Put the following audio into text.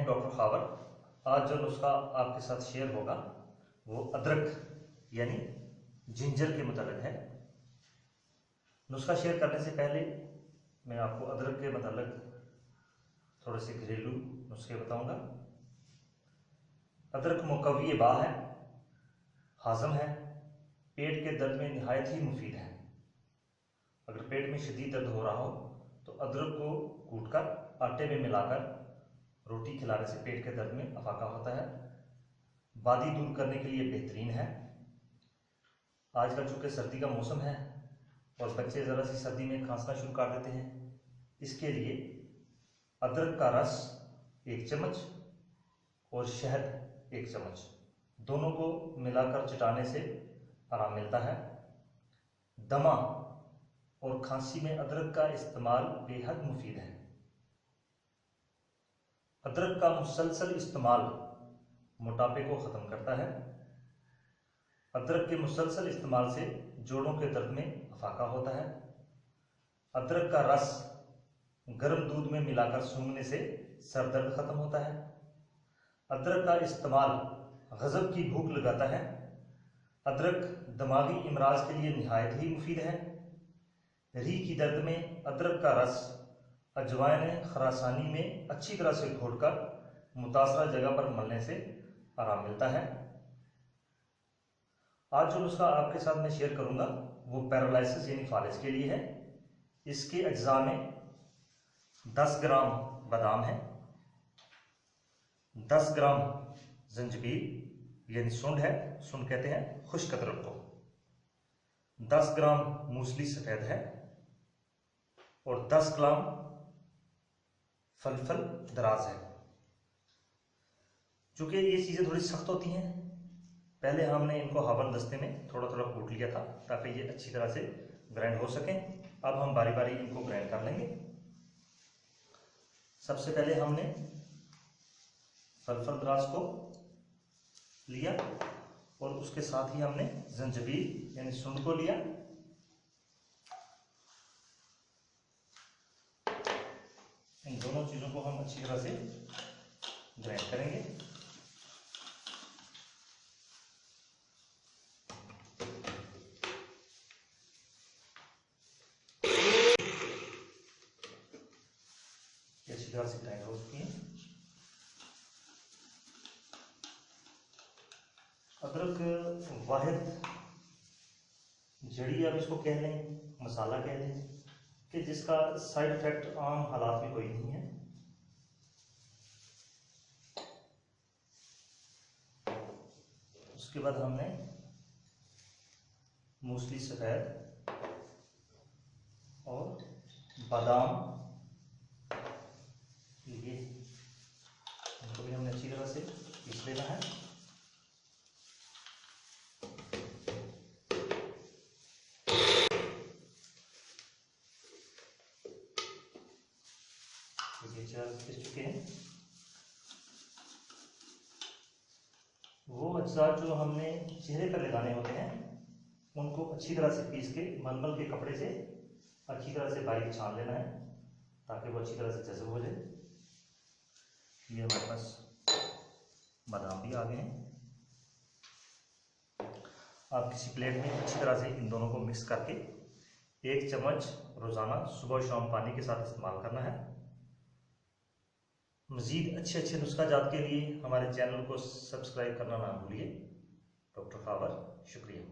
हूं डॉक्टर खावर। आज जो नुस्खा आपके साथ शेयर होगा वो अदरक यानी जिंजर के मुतालिक है। नुस्खा शेयर करने से पहले मैं आपको अदरक के मुतालिक थोड़े से घरेलू नुस्खे बताऊंगा। अदरक मुकव्वी बा है, हाजम है, पेट के दर्द में निहायत ही मुफीद है। अगर पेट में शदीद दर्द हो रहा हो तो अदरक को कूटकर आटे में मिलाकर रोटी खिलाने से पेट के दर्द में अफाका होता है। बादी दूर करने के लिए बेहतरीन है। आजकल चूँकि सर्दी का मौसम है और बच्चे ज़रा सी सर्दी में खांसना शुरू कर देते हैं, इसके लिए अदरक का रस 1 चम्मच और शहद 1 चम्मच दोनों को मिलाकर चटाने से आराम मिलता है। दमा और खांसी में अदरक का इस्तेमाल बेहद मुफीद है। अदरक का मुसलसल इस्तेमाल मोटापे को ख़त्म करता है। अदरक के मुसलसल इस्तेमाल से जोड़ों के दर्द में अफाका होता है। अदरक का रस गर्म दूध में मिलाकर सूंघने से सर दर्द ख़त्म होता है। अदरक का इस्तेमाल गज़ब की भूख लगाता है। अदरक दिमागी इमराज के लिए निहायत ही मुफीद है। रीह की दर्द में अदरक का रस अजवाइन खरासानी में अच्छी तरह से घोटकर मुतासरा जगह पर मलने से आराम मिलता है। आज जो नुस्खा आपके साथ मैं शेयर करूंगा वो पैरालिसिस यानी फालिज के लिए है। इसके अज्जा में 10 ग्राम बादाम है, 10 ग्राम जंजबील यानी सुंड है, सुंड कहते हैं खुश्क अदरक को, 10 ग्राम मूसली सफ़ेद है और 10 ग्राम फलफल दराज है। चूँकि ये चीज़ें थोड़ी सख्त होती हैं, पहले हमने इनको हवन दस्ते में थोड़ा थोड़ा कूट लिया था ताकि ये अच्छी तरह से ग्राइंड हो सकें। अब हम बारी बारी इनको ग्राइंड कर लेंगे। सबसे पहले हमने फलफल दराज को लिया और उसके साथ ही हमने जंजबील यानी सुंड को लिया। इन दोनों चीज़ों को हम अच्छी तरह से ग्राइंड करेंगे। अच्छी तरह से ग्राइंड हो चुकी है। अदरक वाहिद जड़ी आप इसको कह लें, मसाला कह लें कि जिसका साइड इफेक्ट आम हालात में कोई नहीं है। उसके बाद हमने मूसली सफ़ेद और बादाम लिए, इनको भी हमने अच्छी तरह से पीस लेना है। पीस चुके हैं। वो अज्जा जो हमने चेहरे पर लगाने होते हैं उनको अच्छी तरह से पीस के मलमल के कपड़े से अच्छी तरह से बारीक छान लेना है ताकि वो अच्छी तरह से जज़ब हो जाए। ये हमारे पास बादाम भी आ गए हैं। आप किसी प्लेट में अच्छी तरह से इन दोनों को मिक्स करके 1 चम्मच रोज़ाना सुबह शाम पानी के साथ इस्तेमाल करना है। मज़ीद अच्छे नुस्खा जात के लिए हमारे चैनल को सब्सक्राइब करना ना भूलिए। डॉक्टर खावर, शुक्रिया।